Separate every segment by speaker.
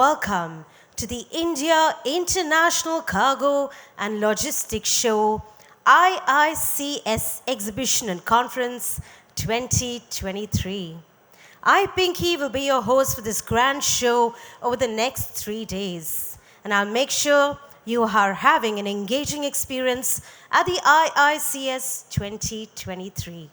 Speaker 1: welcome to the India International Cargo and Logistics Show IICS Exhibition and Conference 2023. I, Pinky, will be your host for this grand show over the next 3 days, and I'll make sure you are having an engaging experience at the IICS 2023.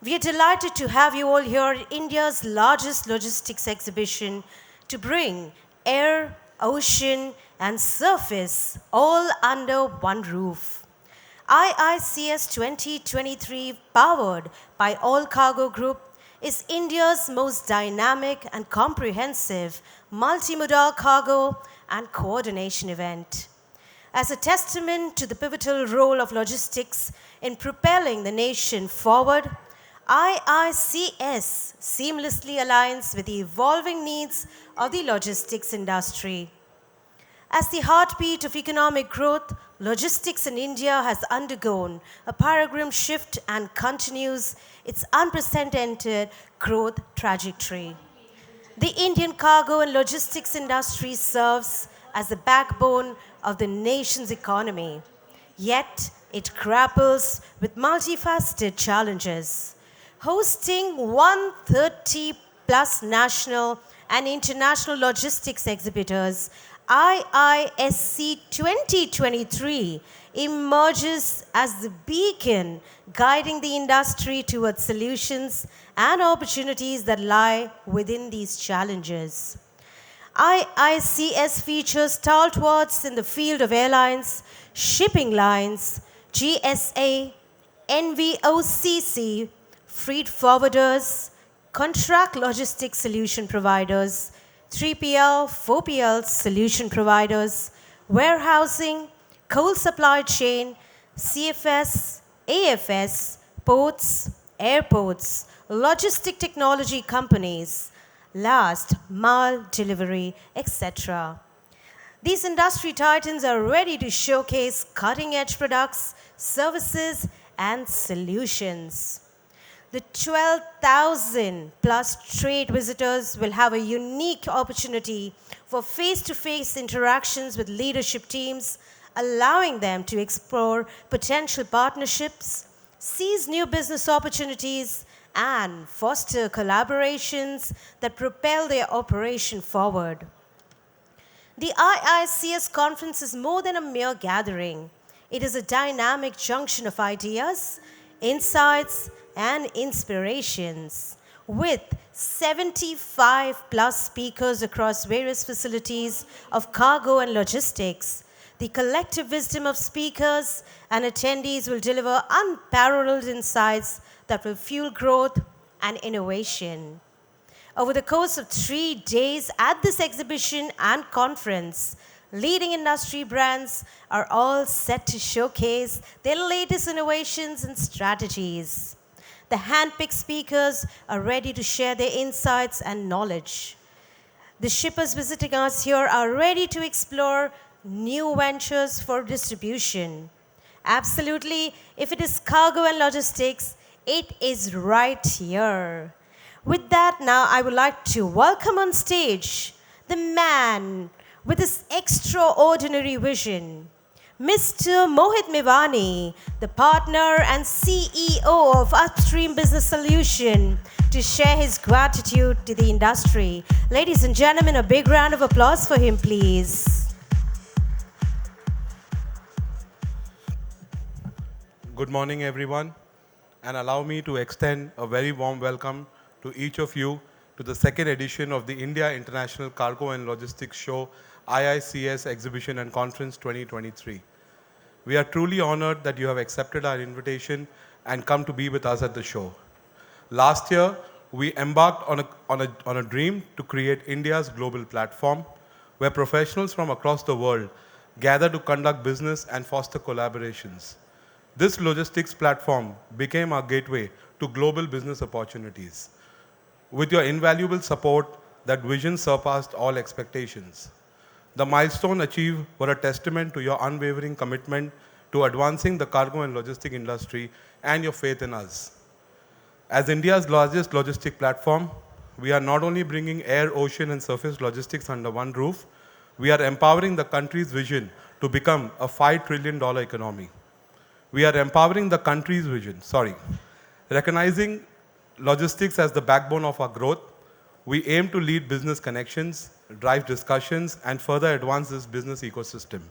Speaker 1: We are delighted to have you all here at India's largest logistics exhibition to bring air, ocean, and surface all under one roof. IICS 2023, powered by All Cargo Group, is India's most dynamic and comprehensive multimodal cargo and coordination event. As a testament to the pivotal role of logistics in propelling the nation forward, IICS seamlessly aligns with the evolving needs of the logistics industry. As the heartbeat of economic growth, logistics in India has undergone a paradigm shift and continues its unprecedented growth trajectory. The Indian cargo and logistics industry serves as the backbone of the nation's economy, yet it grapples with multifaceted challenges. Hosting 130 plus national and international logistics exhibitors, IISC 2023 emerges as the beacon guiding the industry towards solutions and opportunities that lie within these challenges. IICS features stalwarts in the field of airlines, shipping lines, GSA, NVOCC, freight forwarders, contract logistics solution providers, 3PL, 4PL solution providers, warehousing, coal supply chain, CFS, AFS, ports, airports, logistic technology companies, last mile delivery, etc. These industry titans are ready to showcase cutting-edge products, services, and solutions. The 12,000 plus trade visitors will have a unique opportunity for face-to-face interactions with leadership teams, allowing them to explore potential partnerships, seize new business opportunities, and foster collaborations that propel their operation forward. The IICS conference is more than a mere gathering. It is a dynamic junction of ideas, insights, and inspirations. With 75 plus speakers across various facilities of cargo and logistics, the collective wisdom of speakers and attendees will deliver unparalleled insights that will fuel growth and innovation. Over the course of 3 days at this exhibition and conference, leading industry brands are all set to showcase their latest innovations and strategies. The handpicked speakers are ready to share their insights and knowledge. The shippers visiting us here are ready to explore new ventures for distribution. Absolutely, if it is cargo and logistics, it is right here. With that, now I would like to welcome on stage the man with his extraordinary vision, Mr. Mohit Mivani, the partner and CEO of Upstream Business Solution, to share his gratitude to the industry. Ladies and gentlemen, a big round of applause for him, please.
Speaker 2: Good morning, everyone, and allow me to extend a very warm welcome to each of you to the second edition of the India International Cargo and Logistics Show IICS Exhibition and Conference 2023. We are truly honored that you have accepted our invitation and come to be with us at the show. Last year, we embarked on a dream to create India's global platform, where professionals from across the world gather to conduct business and foster collaborations. This logistics platform became our gateway to global business opportunities. With your invaluable support, that vision surpassed all expectations. The milestone achieved were a testament to your unwavering commitment to advancing the cargo and logistic industry and your faith in us. As India's largest logistic platform, we are not only bringing air, ocean, and surface logistics under one roof, we are empowering the country's vision to become a $5 trillion economy. We are empowering the country's vision, recognizing logistics as the backbone of our growth. We aim to lead business connections, drive discussions, and further advance this business ecosystem.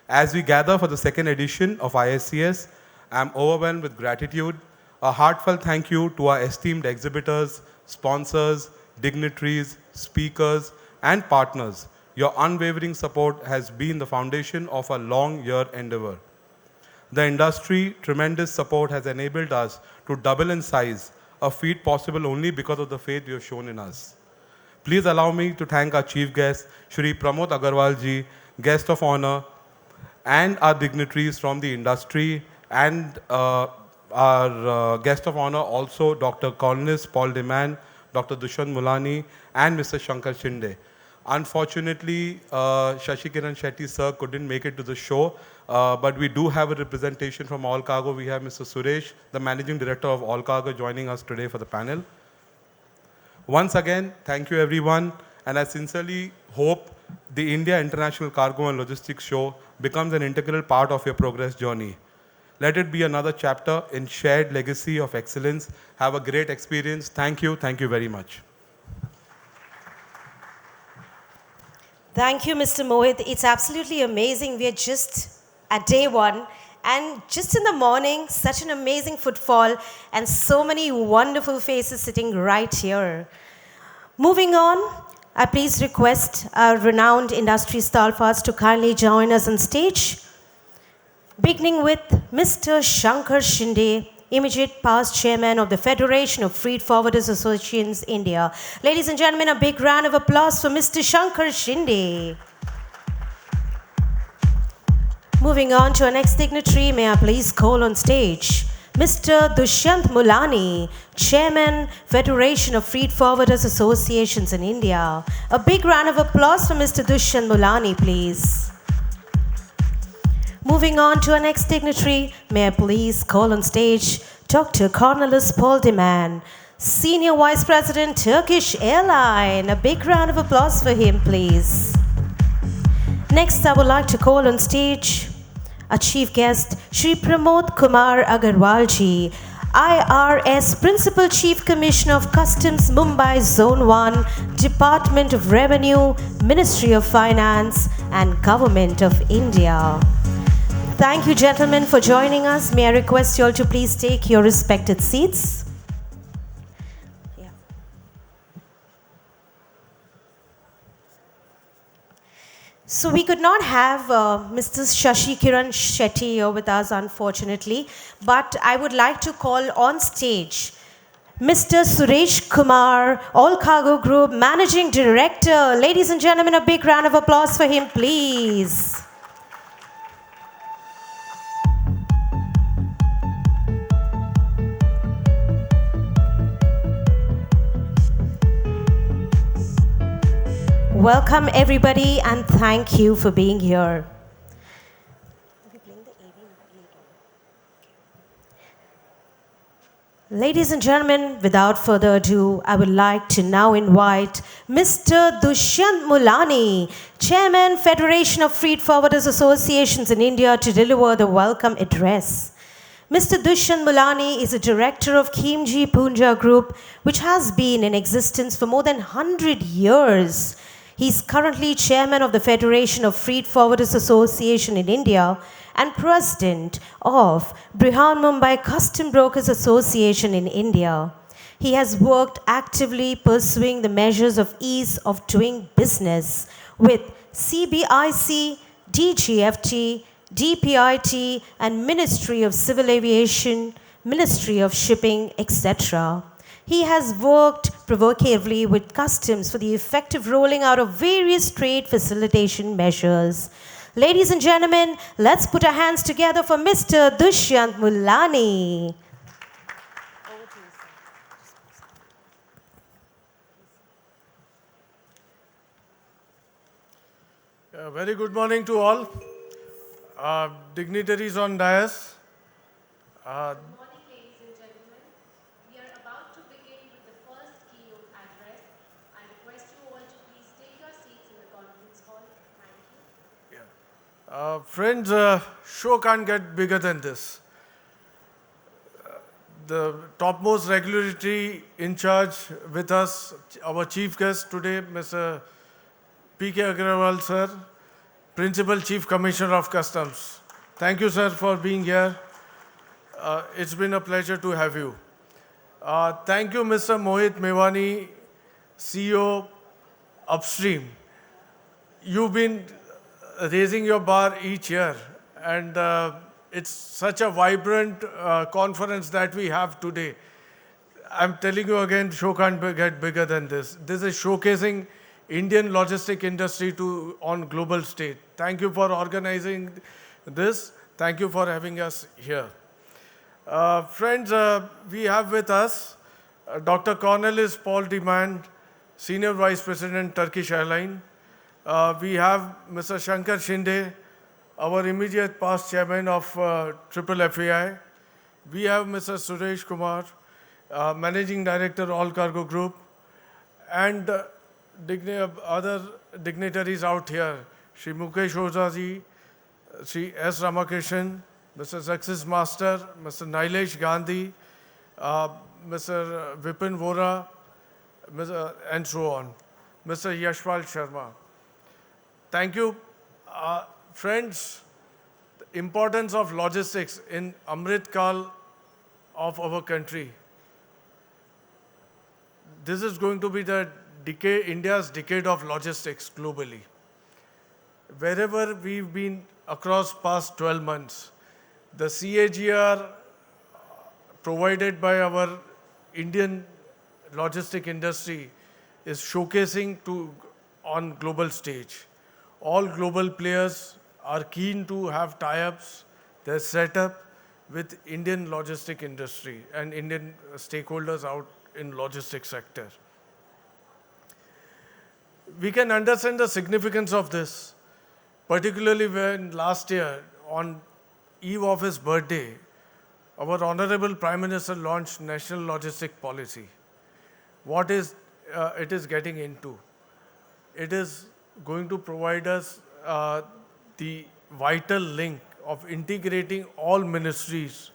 Speaker 2: As we gather for the second edition of ISCS, I am overwhelmed with gratitude. A heartfelt thank you to our esteemed exhibitors, sponsors, dignitaries, speakers, and partners. Your unwavering support has been the foundation of a long-year endeavor. The industry tremendous support has enabled us to double in size, a feat possible only because of the faith you have shown in us. Please allow me to thank our chief guest, Shri Pramod Agarwal ji, guest of honor, and our dignitaries from the industry, and our guest of honor also Dr. Colonist Paul Deman, Dr. Dushyant Mulani, and Mr. Shankar Shinde. Unfortunately, Shashi Kiran Shetty sir couldn't make it to the show, but we do have a representation from All Cargo. We have Mr. Suresh, the Managing Director of All Cargo, joining us today for the panel. Once again, thank you everyone, and I sincerely hope the India International Cargo and Logistics Show becomes an integral part of your progress journey. Let it be another chapter in shared legacy of excellence. Have a great experience. Thank you very much.
Speaker 1: Thank you, Mr. Mohit. It's absolutely amazing. We are just at day one, and just in the morning, such an amazing footfall, and so many wonderful faces sitting right here. Moving on, I please request our renowned industry stalwarts to kindly join us on stage, beginning with Mr. Shankar Shinde, immediate past chairman of the Federation of Freight Forwarders Associations India. Ladies and gentlemen, a big round of applause for Mr. Shankar Shinde. Moving on to our next dignitary, may I please call on stage Mr. Dushyant Mulani, Chairman, Federation of Freight Forwarders Associations in India. A big round of applause for Mr. Dushyant Mulani, please. Moving on to our next dignitary, may I please call on stage Dr. Cornelis Paul Deman, Senior Vice President, Turkish Airline. A big round of applause for him, please. Next, I would like to call on stage our chief guest, Shri Pramod Kumar Agarwalji, IRS Principal Chief Commissioner of Customs, Mumbai Zone 1, Department of Revenue, Ministry of Finance, and Government of India. Thank you, gentlemen, for joining us. May I request you all to please take your respected seats. Yeah. So we could not have Mr. Shashi Kiran Shetty here with us, unfortunately, but I would like to call on stage Mr. Suresh Kumar, All Cargo Group Managing Director. Ladies and gentlemen, a big round of applause for him, please. Welcome everybody, and thank you for being here. Ladies and gentlemen, without further ado, I would like to now invite Mr. Dushyant Mulani, Chairman, Federation of Freight Forwarders Associations in India, to deliver the welcome address. Mr. Dushyant Mulani is a director of Khimji Punja Group, which has been in existence for more than 100 years. He is currently chairman of the Federation of Freight Forwarders Association in India and president of Brihan Mumbai Custom Brokers Association in India. He has worked actively pursuing the measures of ease of doing business with CBIC, DGFT, DPIT, and Ministry of Civil Aviation, Ministry of Shipping, etc. He has worked provocatively with customs for the effective rolling out of various trade facilitation measures. Ladies and gentlemen, let's put our hands together for Mr. Dushyant Mulani.
Speaker 3: Very good morning to all. Dignitaries on dais.
Speaker 1: Good morning, ladies and gentlemen. We are about to begin with the first keynote address.
Speaker 3: Friends, show can't get bigger than this. The topmost regulatory in charge with us, our chief guest today, Mr. P.K. Agrawal, sir, Principal Chief Commissioner of Customs. Thank you, sir, for being here. It's been a pleasure to have you. Thank you, Mr. Mohit Mewani, CEO, Upstream. You've been raising your bar each year, and it's such a vibrant conference that we have today. I'm telling you again, show can't get bigger than this. This is showcasing Indian logistic industry on global stage. Thank you for organizing this. Thank you for having us here. Friends, we have with us Dr. Cornelis Paul Demand, Senior Vice President, Turkish Airlines. We have Mr. Shankar Shinde, our immediate past chairman of Triple FAI. We have Mr. Suresh Kumar, Managing Director, All Cargo Group, and other dignitaries out here, Shri Mukesh Oza ji, Shri S. Ramakrishnan, Mr. Success Master, Mr. Nilesh Gandhi, Mr. Vipin Vora, and so on, Mr. Yashpal Sharma. Thank you. Friends, the importance of logistics in Amrit Kal of our country. This is going to be the decade, India's decade of logistics globally. Wherever we've been across past 12 months, the CAGR provided by our Indian logistic industry is showcasing on global stage. All global players are keen to have tie-ups, they're set up with Indian logistic industry and Indian stakeholders out in logistics sector. We can understand the significance of this, particularly when last year, on eve of his birthday, our Honorable Prime Minister launched National Logistic Policy. What is it is getting into? It is going to provide us the vital link of integrating all ministries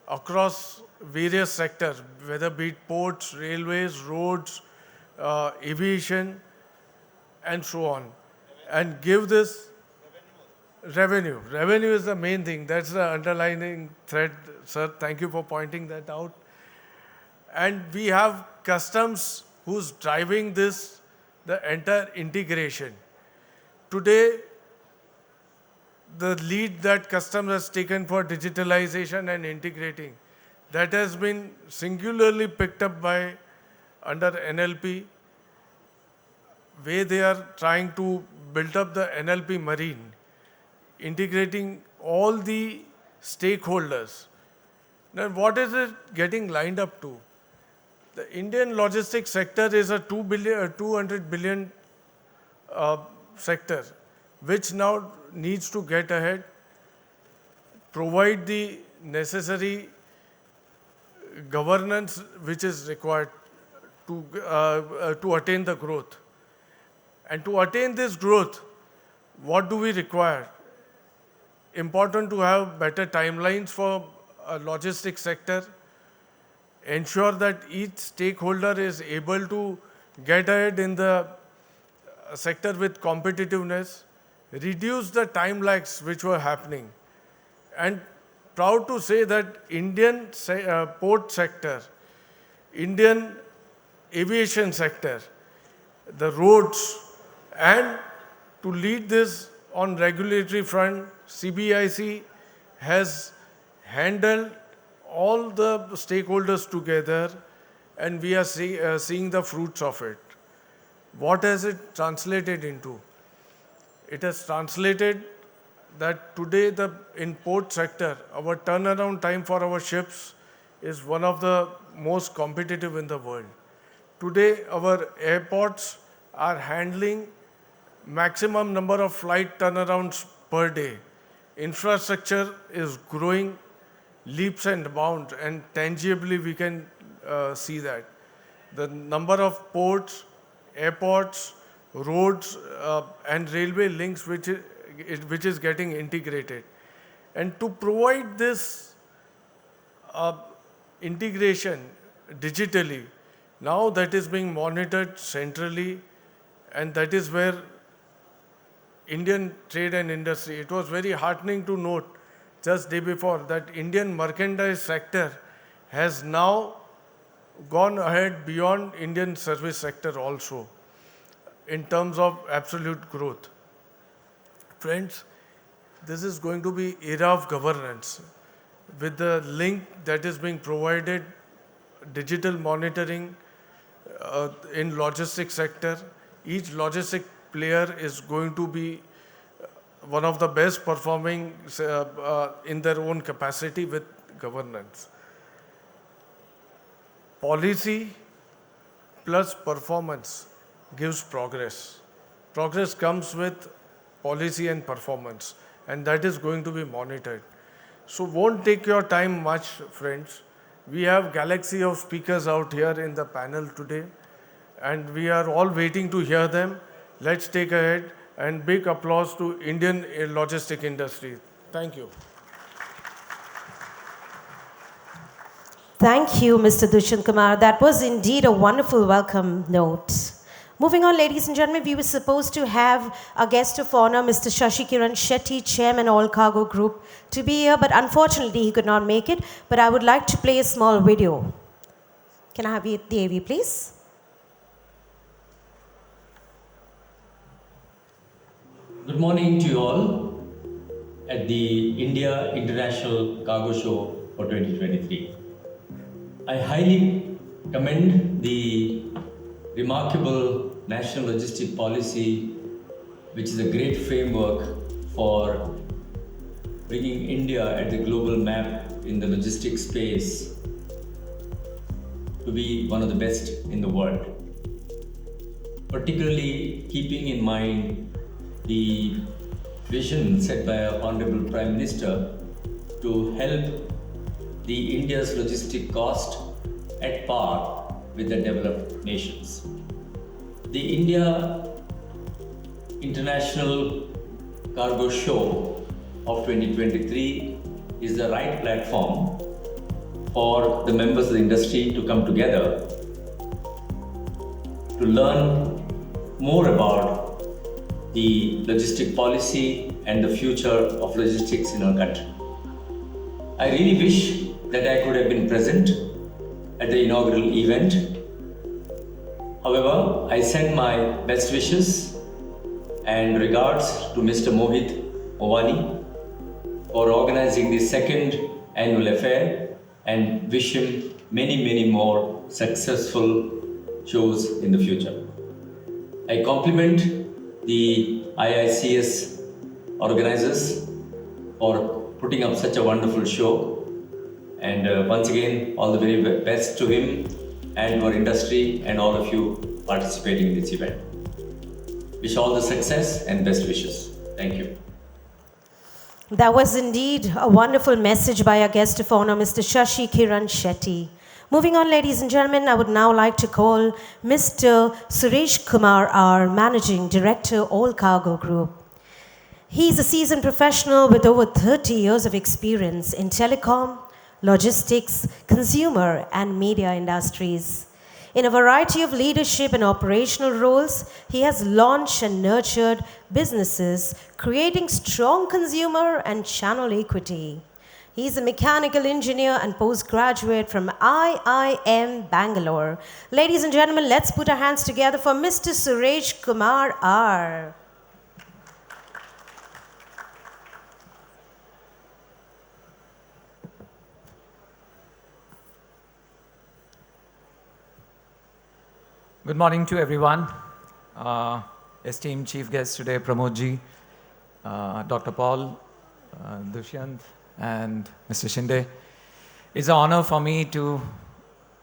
Speaker 3: across various sectors, whether be it ports, railways, roads, aviation, and so on, and give this revenue. Revenue is the main thing. That's the underlining thread, sir. Thank you for pointing that out. And we have customs who's driving this, the entire integration. Today, the lead that customs has taken for digitalization and integrating, that has been singularly picked up by under NLP, where they are trying to build up the NLP Marine, integrating all the stakeholders. Now, what is it getting lined up to? The Indian logistics sector is a 200 billion sector, which now needs to get ahead, provide the necessary governance which is required to attain the growth. And to attain this growth, what do we require? Important to have better timelines for logistics sector, ensure that each stakeholder is able to get ahead in the sector with competitiveness, reduce the time lags which were happening. And proud to say that Indian port sector, Indian aviation sector, the roads, and to lead this on regulatory front, CBIC has handled all the stakeholders together, and we are seeing the fruits of it. What has it translated into? It has translated that today in port sector, our turnaround time for our ships is one of the most competitive in the world. Today, our airports are handling maximum number of flight turnarounds per day. Infrastructure is growing leaps and bounds, and tangibly we can see that. The number of ports, airports, roads, and railway links which which is getting integrated. And to provide this integration digitally, now that is being monitored centrally, and that is where Indian trade and industry, it was very heartening to note just day before that Indian merchandise sector has now gone ahead beyond Indian service sector also in terms of absolute growth. Friends, this is going to be era of governance with the link that is being provided, digital monitoring in logistics sector. Each logistic player is going to be one of the best performing in their own capacity with governance. Policy plus performance gives progress. Progress comes with policy and performance, and that is going to be monitored. So won't take your time much, friends. We have galaxy of speakers out here in the panel today, and we are all waiting to hear them. Let's take ahead, and big applause to Indian logistic industry. Thank you.
Speaker 1: Thank you, Mr. Dushyant Kumar. That was indeed a wonderful welcome note. Moving on, ladies and gentlemen, we were supposed to have a guest of honor, Mr. Shashi Kiran Shetty, Chairman All Cargo Group, to be here, but unfortunately he could not make it. But I would like to play a small video. Can I have the AV, please?
Speaker 4: Good morning to you all at the India International Cargo Show for 2023. I highly commend the remarkable national logistic policy, which is a great framework for bringing India at the global map in the logistics space to be one of the best in the world. Particularly keeping in mind the vision set by our Honorable Prime Minister to help the India's logistic cost at par with the developed nations. The India International Cargo Show of 2023 is the right platform for the members of the industry to come together to learn more about the logistic policy and the future of logistics in our country. I really wish that I could have been present at the inaugural event. However, I send my best wishes and regards to Mr. Mohit Owani for organizing the second annual affair and wish him many more successful shows in the future. I compliment the IICS organizers for putting up such a wonderful show. And once again, all the very best to him and our industry and all of you participating in this event. Wish all the success and best wishes. Thank you.
Speaker 1: That was indeed a wonderful message by our guest of honor, Mr. Shashi Kiran Shetty. Moving on, ladies and gentlemen, I would now like to call Mr. Suresh Kumar, our Managing Director, All Cargo Group. He's a seasoned professional with over 30 years of experience in telecom, logistics, consumer, and media industries. In a variety of leadership and operational roles, he has launched and nurtured businesses, creating strong consumer and channel equity. He is a mechanical engineer and postgraduate from IIM Bangalore. Ladies and gentlemen, let's put our hands together for Mr. Suresh Kumar R.
Speaker 5: Good morning to everyone. Esteemed chief guest today, Pramodji, Dr. Paul, Dushyant, and Mr. Shinde. It's an honor for me to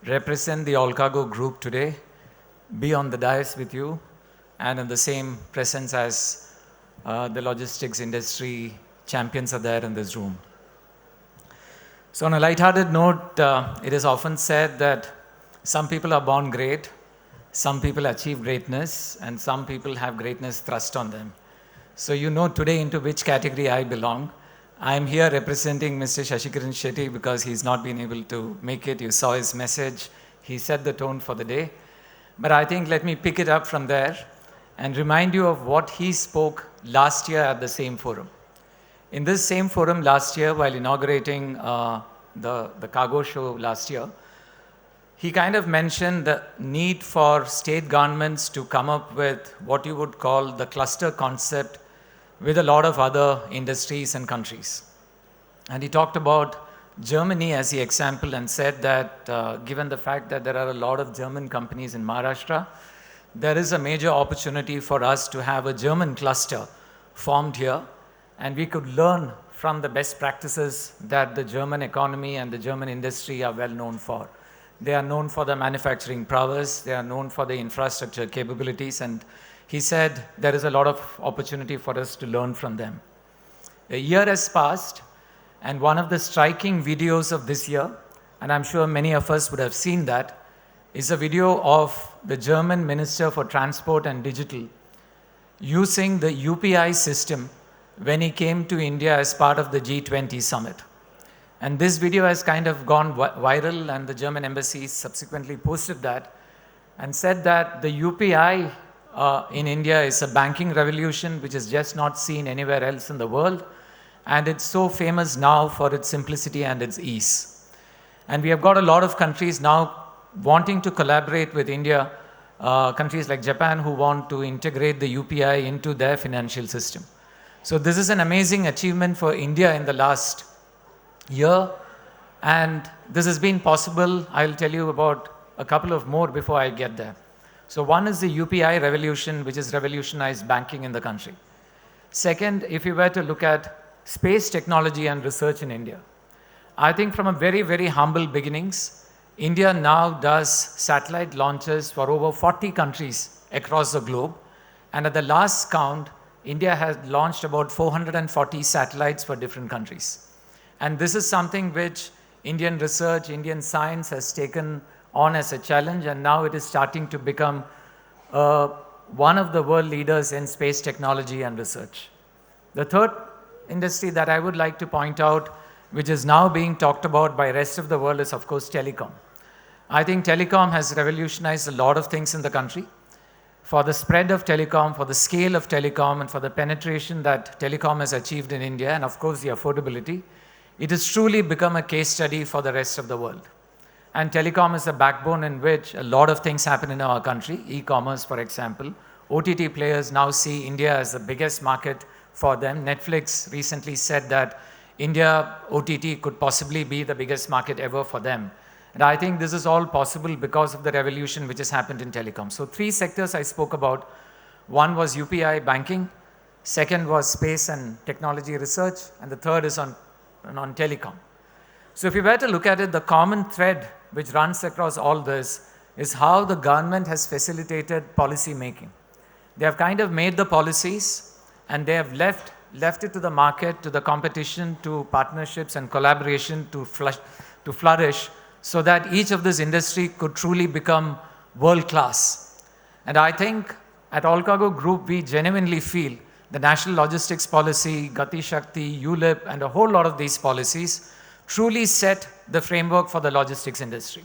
Speaker 5: represent the All Cargo Group today, be on the dais with you, and in the same presence as the logistics industry champions are there in this room. So on a lighthearted note, it is often said that some people are born great, some people achieve greatness, and some people have greatness thrust on them. So you know today into which category I belong. I'm here representing Mr. Shashikaran Shetty because he's not been able to make it. You saw his message. He set the tone for the day. But I think let me pick it up from there and remind you of what he spoke last year at the same forum. In this same forum last year, while inaugurating the cargo show last year, he kind of mentioned the need for state governments to come up with what you would call the cluster concept with a lot of other industries and countries. And he talked about Germany as the example and said that given the fact that there are a lot of German companies in Maharashtra, there is a major opportunity for us to have a German cluster formed here, and we could learn from the best practices that the German economy and the German industry are well known for. They are known for the manufacturing prowess, they are known for the infrastructure capabilities, and he said there is a lot of opportunity for us to learn from them. A year has passed, and one of the striking videos of this year, and I'm sure many of us would have seen that, is a video of the German Minister for Transport and Digital using the UPI system when he came to India as part of the G20 summit. And this video has kind of gone viral, and the German embassy subsequently posted that and said that the UPI in India is a banking revolution which is just not seen anywhere else in the world, and it's so famous now for its simplicity and its ease. And we have got a lot of countries now wanting to collaborate with India, countries like Japan who want to integrate the UPI into their financial system. So this is an amazing achievement for India in the last year, and this has been possible. I'll tell you about a couple of more before I get there. So one is the UPI revolution, which has revolutionized banking in the country. Second, if you were to look at space technology and research in India, I think from a very, very humble beginnings, India now does satellite launches for over 40 countries across the globe, and at the last count, India has launched about 440 satellites for different countries. And this is something which Indian research, Indian science has taken on as a challenge, and now it is starting to become one of the world leaders in space technology and research. The third industry that I would like to point out, which is now being talked about by the rest of the world, is of course telecom. I think telecom has revolutionized a lot of things in the country. For the spread of telecom, for the scale of telecom, and for the penetration that telecom has achieved in India, and of course the affordability, it has truly become a case study for the rest of the world. And telecom is the backbone in which a lot of things happen in our country. E-commerce, for example. OTT players now see India as the biggest market for them. Netflix recently said that India OTT could possibly be the biggest market ever for them. And I think this is all possible because of the revolution which has happened in telecom. So three sectors I spoke about. One was UPI banking, second was space and technology research, and the third is on telecom. So if you were to look at it, the common thread which runs across all this is how the government has facilitated policy making. They have kind of made the policies, and they have left it to the market, to the competition, to partnerships and collaboration to flourish, so that each of this industry could truly become world-class. And I think at All Cargo Group, we genuinely feel the National Logistics Policy, Gati Shakti, ULIP, and a whole lot of these policies truly set the framework for the logistics industry.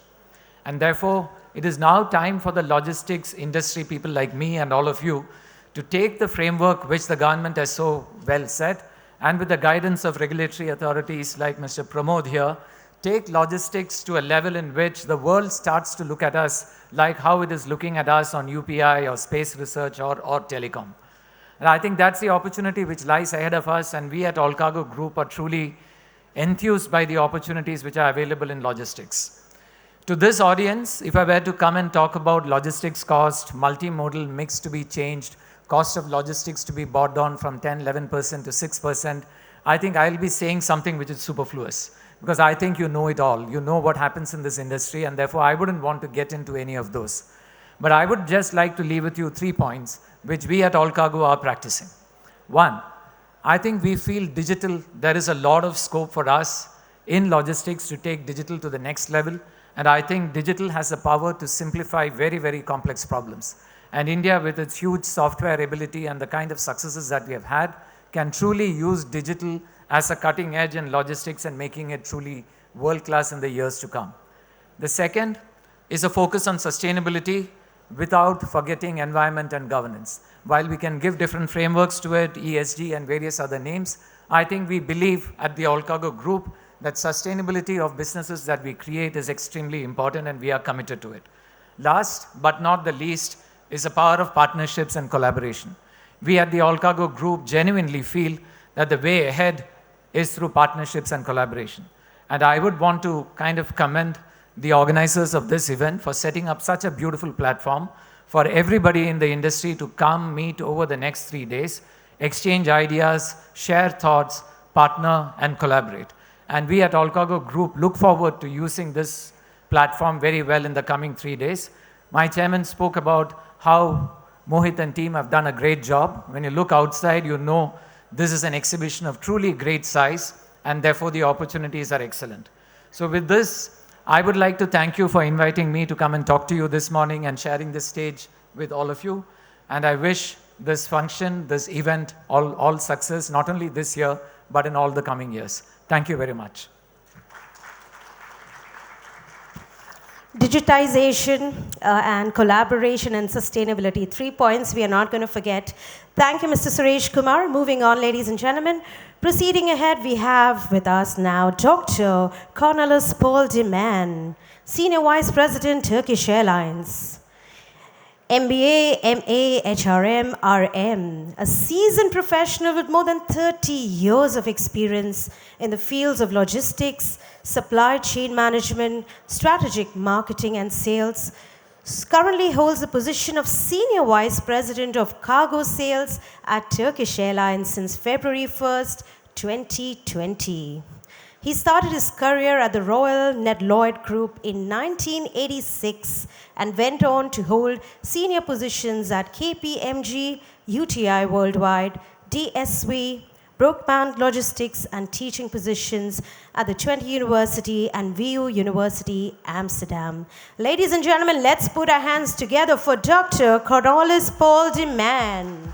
Speaker 5: And therefore, it is now time for the logistics industry people like me and all of you to take the framework which the government has so well set, and with the guidance of regulatory authorities like Mr. Pramod here, take logistics to a level in which the world starts to look at us like how it is looking at us on UPI or space research or telecom. And I think that's the opportunity which lies ahead of us, and we at All Cargo Group are truly enthused by the opportunities which are available in logistics. To this audience, if I were to come and talk about logistics cost, multimodal mix to be changed, cost of logistics to be brought down from 10, 11% to 6%, I think I'll be saying something which is superfluous. Because I think you know it all. You know what happens in this industry, and therefore I wouldn't want to get into any of those. But I would just like to leave with you 3 points which we at All Cargo are practicing. One, I think we feel digital, there is a lot of scope for us in logistics to take digital to the next level, and I think digital has the power to simplify very, very complex problems. And India, with its huge software ability and the kind of successes that we have had, can truly use digital as a cutting edge in logistics and making it truly world-class in the years to come. The second is a focus on sustainability without forgetting environment and governance. While we can give different frameworks to it, ESG and various other names, I think we believe at the All Cargo Group that sustainability of businesses that we create is extremely important, and we are committed to it. Last but not the least is the power of partnerships and collaboration. We at the All Cargo Group genuinely feel that the way ahead is through partnerships and collaboration. And I would want to kind of commend the organizers of this event for setting up such a beautiful platform for everybody in the industry to come meet over the next 3 days, exchange ideas, share thoughts, partner, and collaborate. And we at All Cargo Group look forward to using this platform very well in the coming 3 days. My chairman spoke about how Mohit and team have done a great job. When you look outside, you know this is an exhibition of truly great size, and therefore the opportunities are excellent. So with this, I would like to thank you for inviting me to come and talk to you this morning and sharing this stage with all of you. And I wish this function, this event, all success, not only this year, but in all the coming years. Thank you very much.
Speaker 1: Digitization and collaboration and sustainability, 3 points we are not going to forget. Thank you, Mr. Suresh Kumar. Moving on, ladies and gentlemen. Proceeding ahead, we have with us now Dr. Cornelis Paul de Man, Senior Vice President, Turkish Airlines. MBA, MA, HRM, RM, a seasoned professional with more than 30 years of experience in the fields of logistics, supply chain management, strategic marketing and sales. Currently holds the position of Senior Vice President of Cargo Sales at Turkish Airlines since February 1st, 2020. He started his career at the Royal Ned Lloyd Group in 1986 and went on to hold senior positions at KPMG, UTI Worldwide, DSV, Brookband Logistics, and teaching positions at the Twente University and VU University, Amsterdam. Ladies and gentlemen, let's put our hands together for Dr. Cornelis Paul de Man.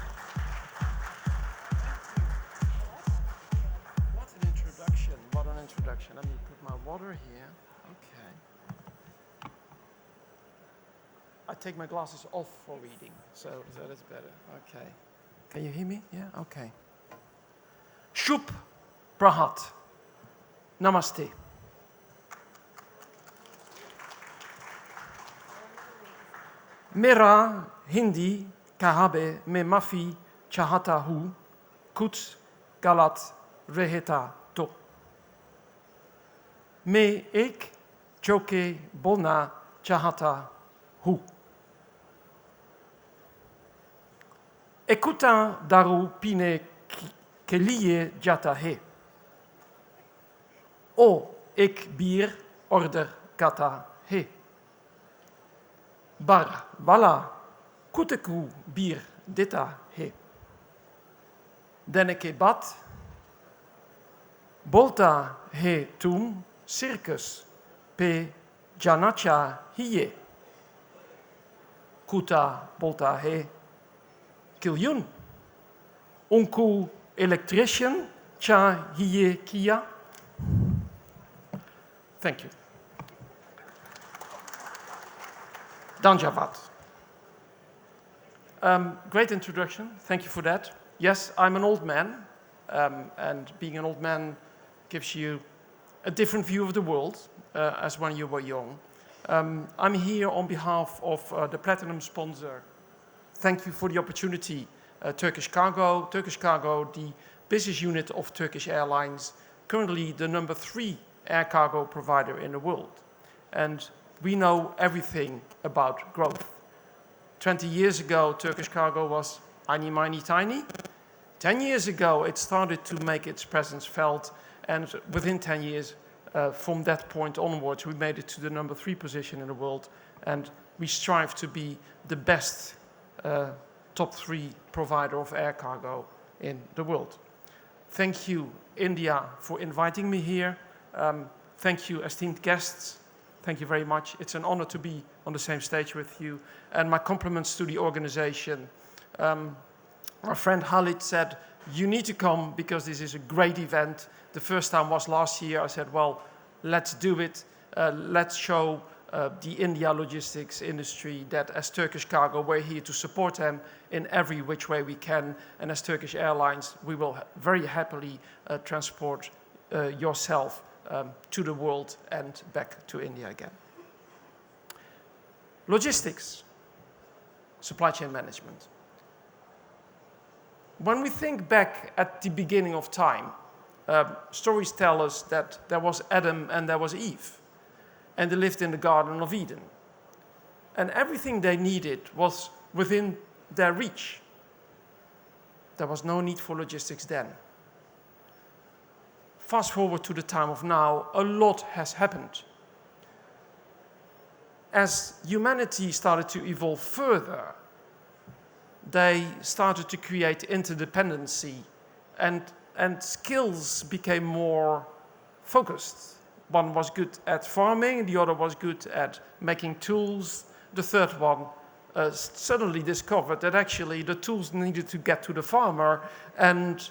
Speaker 6: What an introduction. Let me put my water here. Okay. I take my glasses off for reading, so that is better. Okay. Can you hear me? Yeah? Okay. Shub Prahat. Namaste. Mera Hindi kahabe me mafi chahata hu kuch galat reheta to. Me ek choke bolna chahata hu. Ekuta daru pine ke liye jata he. O ek bier order kata he. Bar bala kuteku bier deta he. Deneke bat bolta he tum circus pe janacha hiye. Kuta bolta he kiljun. Unku electrician cha hiye kia. Thank you. Danjavat. Great introduction. Thank you for that. Yes, I'm an old man, and being an old man gives you a different view of the world as when you were young. I'm here on behalf of the platinum sponsor. Thank you for the opportunity, Turkish Cargo. Turkish Cargo, the business unit of Turkish Airlines, currently the #3 air cargo provider in the world. And we know everything about growth. 20 years ago, Turkish Cargo was miny, tiny. 10 years ago, it started to make its presence felt. And within 10 years, from that point onwards, we made it to the #3 position in the world. And we strive to be the best top 3 provider of air cargo in the world. Thank you, India, for inviting me here. Thank you, esteemed guests, Thank you very much. It's an honor to be on the same stage with you. And my compliments to the organization. My friend Khalid said, you need to come because this is a great event. The first time was last year. I said, well, let's do it. Let's show the India logistics industry that as Turkish Cargo, we're here to support them in every which way we can. And as Turkish Airlines, we will very happily transport yourself to the world and back to India again. Logistics, supply chain management. When we think back at the beginning of time, stories tell us that there was Adam and there was Eve, and they lived in the Garden of Eden. And everything they needed was within their reach. There was no need for logistics then. Fast forward to the time of now, a lot has happened. As humanity started to evolve further, they started to create interdependency and skills became more focused. One was good at farming, the other was good at making tools. The third one suddenly discovered that actually the tools needed to get to the farmer, and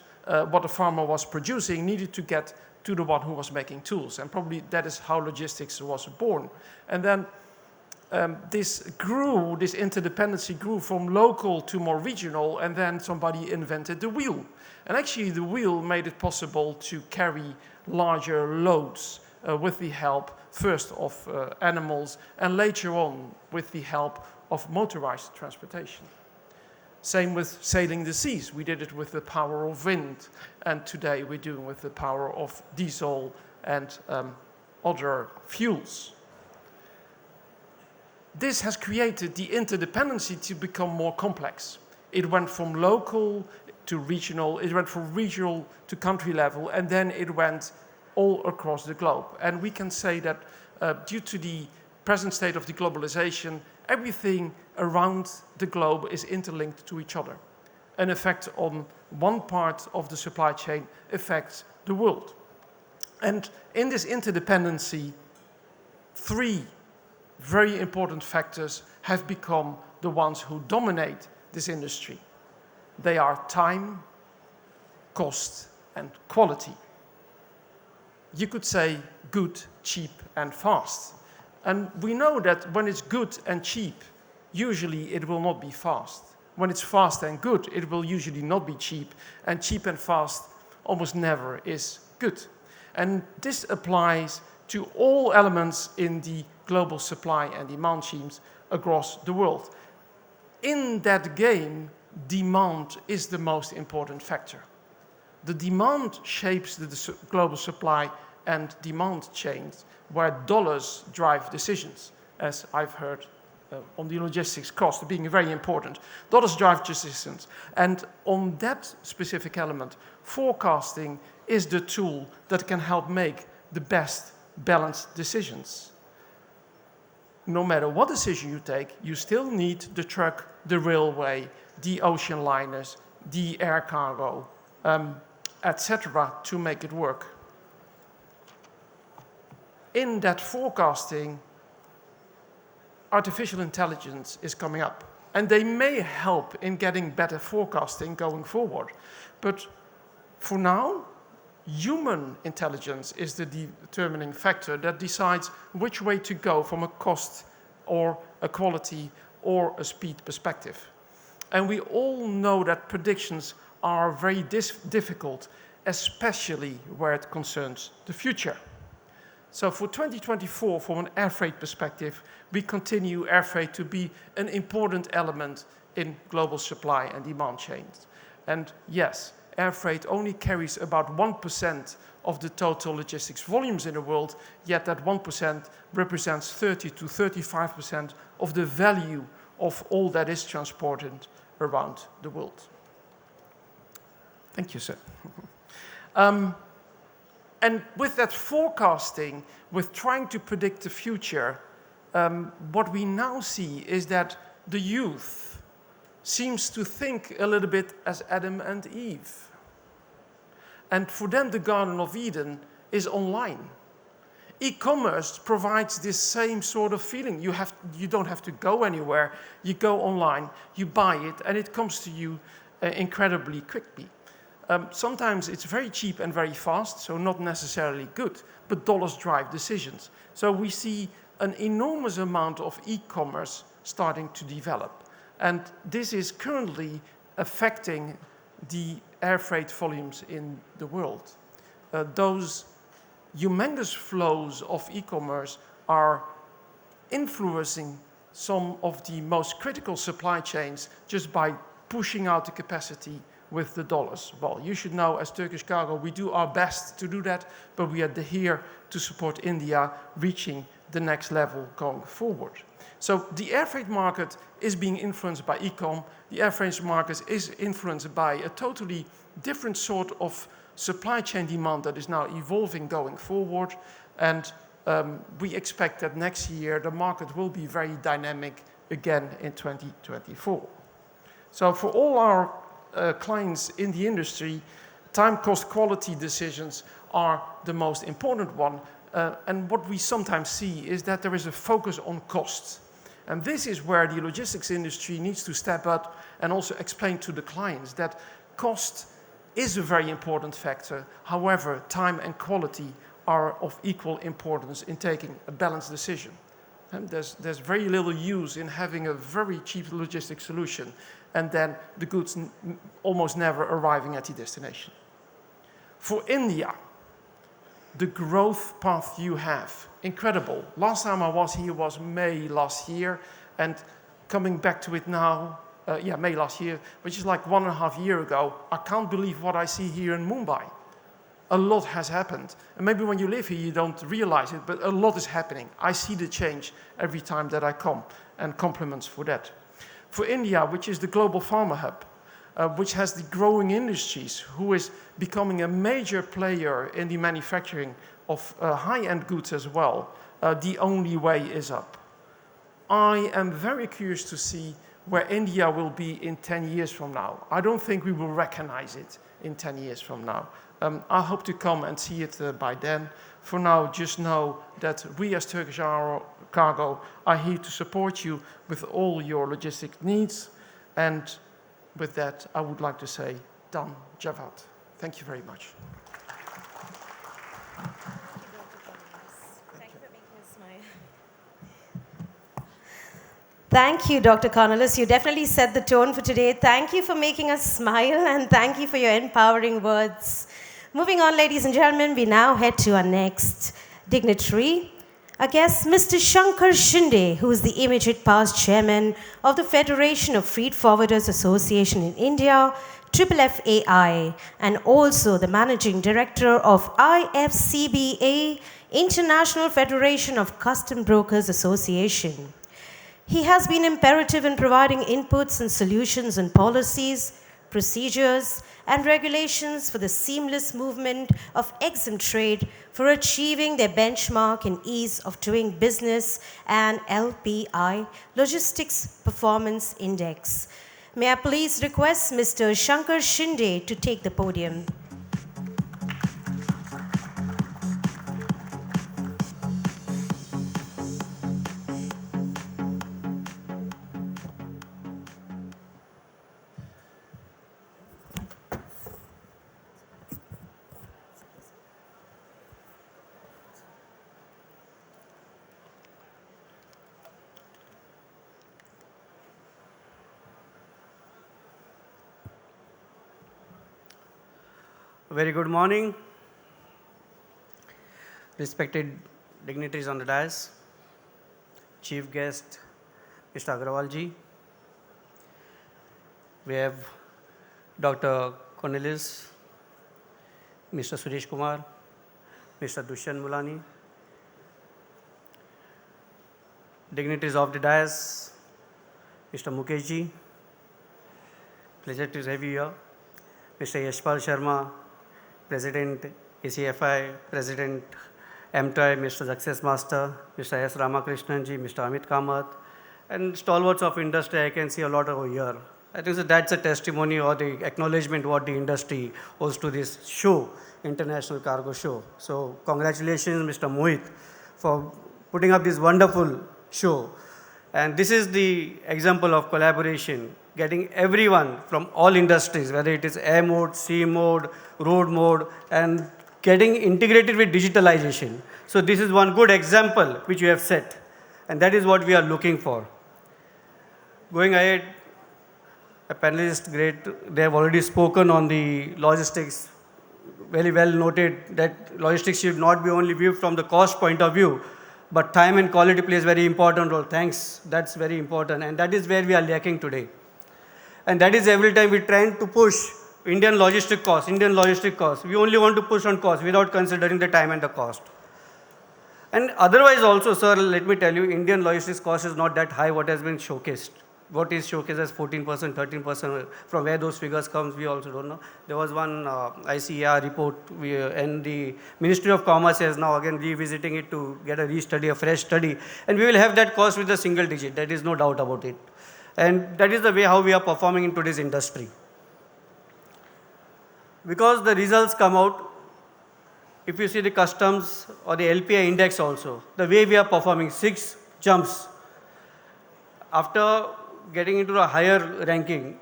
Speaker 6: what the farmer was producing needed to get to the one who was making tools. And probably that is how logistics was born. And then this interdependency grew from local to more regional, and then somebody invented the wheel. And actually the wheel made it possible to carry larger loads with the help first of animals, and later on with the help of motorized transportation. Same with sailing the seas. We did it with the power of wind, and today we're doing with the power of diesel and other fuels. This has created the interdependency to become more complex. It went from local to regional, it went from regional to country level, and then it went all across the globe. And we can say that due to the present state of the globalization, everything around the globe is interlinked to each other. An effect on one part of the supply chain affects the world. And in this interdependency, three very important factors have become the ones who dominate this industry. They are time, cost, and quality. You could say good, cheap, and fast. And we know that when it's good and cheap, usually it will not be fast. When it's fast and good, it will usually not be cheap, and cheap and fast almost never is good. And this applies to all elements in the global supply and demand schemes across the world. In that game, demand is the most important factor. The demand shapes the global supply and demand chains, where dollars drive decisions, as I've heard on the logistics cost being very important. Dollars drive decisions. And on that specific element, forecasting is the tool that can help make the best balanced decisions. No matter what decision you take, you still need the truck, the railway, the ocean liners, the air cargo, etc., to make it work. In that forecasting, artificial intelligence is coming up. And they may help in getting better forecasting going forward. But for now, human intelligence is the determining factor that decides which way to go from a cost or a quality or a speed perspective. And we all know that predictions are very difficult, especially where it concerns the future. So for 2024, from an air freight perspective, we continue air freight to be an important element in global supply and demand chains. And yes, air freight only carries about 1% of the total logistics volumes in the world, yet that 1% represents 30 to 35% of the value of all that is transported around the world. Thank you, sir. And with that forecasting, with trying to predict the future, what we now see is that the youth seems to think a little bit as Adam and Eve. And for them, the Garden of Eden is online. e-commerce provides this same sort of feeling. You don't have to go anywhere. You go online, you buy it, and it comes to you incredibly quickly. Sometimes it's very cheap and very fast, so not necessarily good, but dollars drive decisions. So we see an enormous amount of e-commerce starting to develop. And this is currently affecting the air freight volumes in the world. Those humongous flows of e-commerce are influencing some of the most critical supply chains just by pushing out the capacity with the dollars. Well, you should know, as Turkish Cargo, we do our best to do that, but we are here to support India reaching the next level going forward. So the air freight market is being influenced by e-com. The air freight market is influenced by a totally different sort of supply chain demand that is now evolving going forward. And we expect that next year the market will be very dynamic again in 2024. So for all our clients in the industry, time, cost, quality decisions are the most important one. And what we sometimes see is that there is a focus on costs. And this is where the logistics industry needs to step up and also explain to the clients that cost is a very important factor. However, time and quality are of equal importance in taking a balanced decision. And there's very little use in having a very cheap logistics solution and then the goods almost never arriving at the destination. For India, the growth path you have, incredible. Last time I was here was May last year, and coming back to it now, May last year, which is like 1.5 years ago, I can't believe what I see here in Mumbai. A lot has happened. And maybe when you live here, you don't realize it, but a lot is happening. I see the change every time that I come, and compliments for that. For India, which is the global pharma hub, which has the growing industries, who is becoming a major player in the manufacturing of high-end goods as well, the only way is up. I am very curious to see where India will be in 10 years from now. I don't think we will recognize it in 10 years from now. I hope to come and see it by then. For now, just know that we as Turkish Cargo are here to support you with all your logistic needs. And with that, I would like to say, Dan Javad. Thank you very much.
Speaker 1: Thank you, Dr. Cornelis. You definitely set the tone for today. Thank you for making us smile, and thank you for your empowering words. Moving on, ladies and gentlemen, we now head to our next dignitary, our guest, Mr. Shankar Shinde, who is the immediate past chairman of the Federation of Freight Forwarders Association in India, FFAI, and also the managing director of IFCBA, International Federation of Custom Brokers Association. He has been imperative in providing inputs and solutions on policies, procedures, and regulations for the seamless movement of exempt trade for achieving their benchmark in ease of doing business and LPI, Logistics Performance Index. May I please request Mr. Shankar Shinde to take the podium.
Speaker 7: Very good morning, respected dignitaries on the dais, chief guest, Mr. Agrawal ji. We have Dr. Cornelis, Mr. Suresh Kumar, Mr. Dushyant Mulani, dignitaries of the dais, Mr. Mukesh ji, pleasure to have you here, Mr. Yashpal Sharma, President ACFI, President MTI, Mr. Success Master, Mr. S. Ramakrishnan ji, Mr. Amit Kamath, and stalwarts of industry. I can see a lot over here. I think that's a testimony or the acknowledgement what the industry owes to this show, International Cargo Show. So congratulations, Mr. Mohit, for putting up this wonderful show. And this is the example of collaboration, getting everyone from all industries, whether it is air mode, sea mode, road mode, and getting integrated with digitalization. So this is one good example which we have set, and that is what we are looking for. Going ahead, a panelist, great, they have already spoken on the logistics, very well noted that logistics should not be only viewed from the cost point of view, but time and quality plays very important role. Thanks, that's very important, and that is where we are lacking today. And that is every time we try to push Indian logistic cost. We only want to push on cost without considering the time and the cost. And otherwise also, sir, let me tell you, Indian logistics cost is not that high what has been showcased. What is showcased as 14%, 13%, from where those figures comes, we also don't know. There was one ICAR report, and the Ministry of Commerce is now again revisiting it to get a restudy, a fresh study, and we will have that cost with a single digit, there is no doubt about it. And that is the way how we are performing in today's industry. Because the results come out, if you see the customs or the LPI index also, the way we are performing, 6 jumps. After getting into a higher ranking,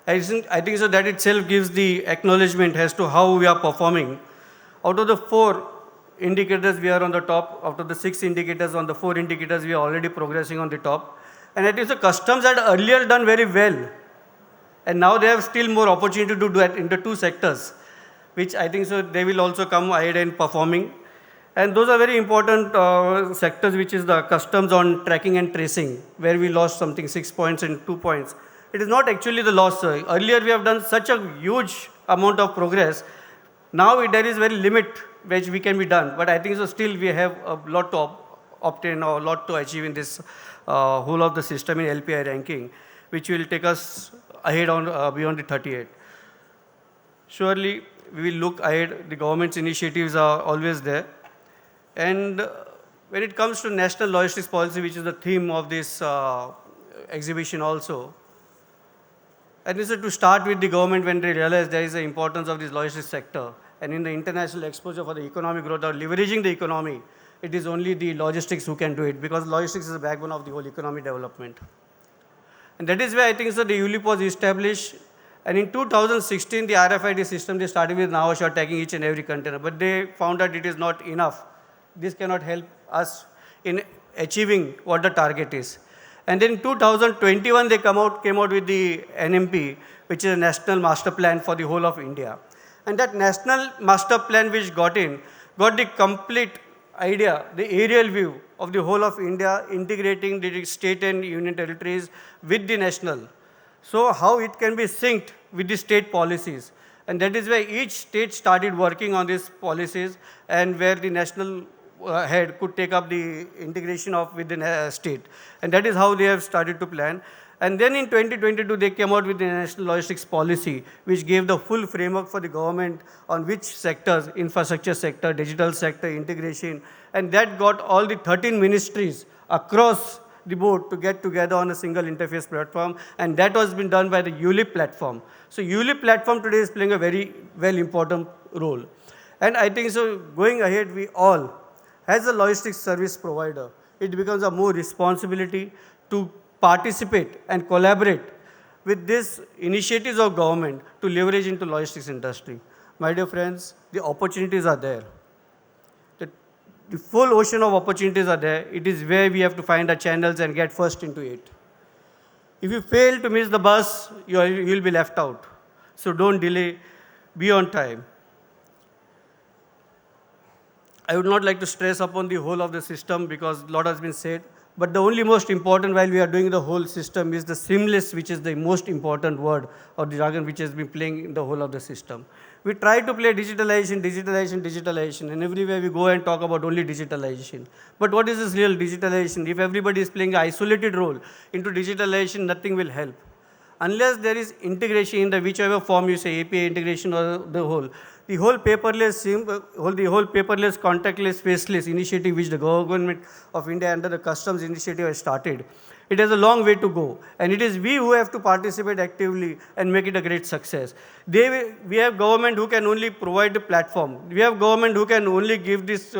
Speaker 7: I think so that itself gives the acknowledgement as to how we are performing. Out of the 4 indicators, we are on the top. Out of the 6 indicators, on the 4 indicators, we are already progressing on the top. And I think the customs had earlier done very well. And now they have still more opportunity to do that in the 2 sectors, which I think so they will also come ahead in performing. And those are very important sectors, which is the customs on tracking and tracing, where we lost something 6 points and 2 points. It is not actually the loss. Earlier we have done such a huge amount of progress. Now there is very limit which we can be done. But I think so still we have a lot to obtain or a lot to achieve in this whole of the system in LPI ranking, which will take us ahead on beyond the 38. Surely we will look ahead. The government's initiatives are always there. And when it comes to national logistics policy, which is the theme of this exhibition also, and this is to start with the government when they realize there is the importance of this logistics sector. And in the international exposure for the economic growth or leveraging the economy, it is only the logistics who can do it, because logistics is the backbone of the whole economic development. And that is why I think so the ULIP was established. And in 2016, the RFID system, they started with Navasha tagging each and every container, but they found that it is not enough. This cannot help us in achieving what the target is. And then in 2021, they came out with the NMP, which is a National Master Plan for the whole of India. And that National Master Plan which got the complete idea, the aerial view of the whole of India, integrating the state and union territories with the national. So how it can be synced with the state policies. And that is why each state started working on these policies, and where the national head could take up the integration of within a state. And that is how they have started to plan. And then in 2022, they came out with the National Logistics Policy, which gave the full framework for the government on which sectors, infrastructure sector, digital sector, integration, and that got all the 13 ministries across the board to get together on a single interface platform, and that was been done by the ULIP platform. So ULIP platform today is playing a very important role. And I think so going ahead, we all, as a logistics service provider, it becomes a more responsibility to participate and collaborate with these initiatives of government to leverage into logistics industry. My dear friends, the opportunities are there. The full ocean of opportunities are there. It is where we have to find our channels and get first into it. If you fail to miss the bus, you will be left out. So don't delay, be on time. I would not like to stress upon the whole of the system because a lot has been said. But the only most important while we are doing the whole system is the seamless, which is the most important word or the jargon which has been playing in the whole of the system. We try to play digitalization, and everywhere we go and talk about only digitalization. But what is this real digitalization? If everybody is playing an isolated role into digitalization, nothing will help. Unless there is integration in the whichever form you say, API integration or the whole paperless, contactless, faceless initiative which the government of India under the customs initiative has started. It has a long way to go, and it is we who have to participate actively and make it a great success. We have government who can only provide the platform. We have government who can only give this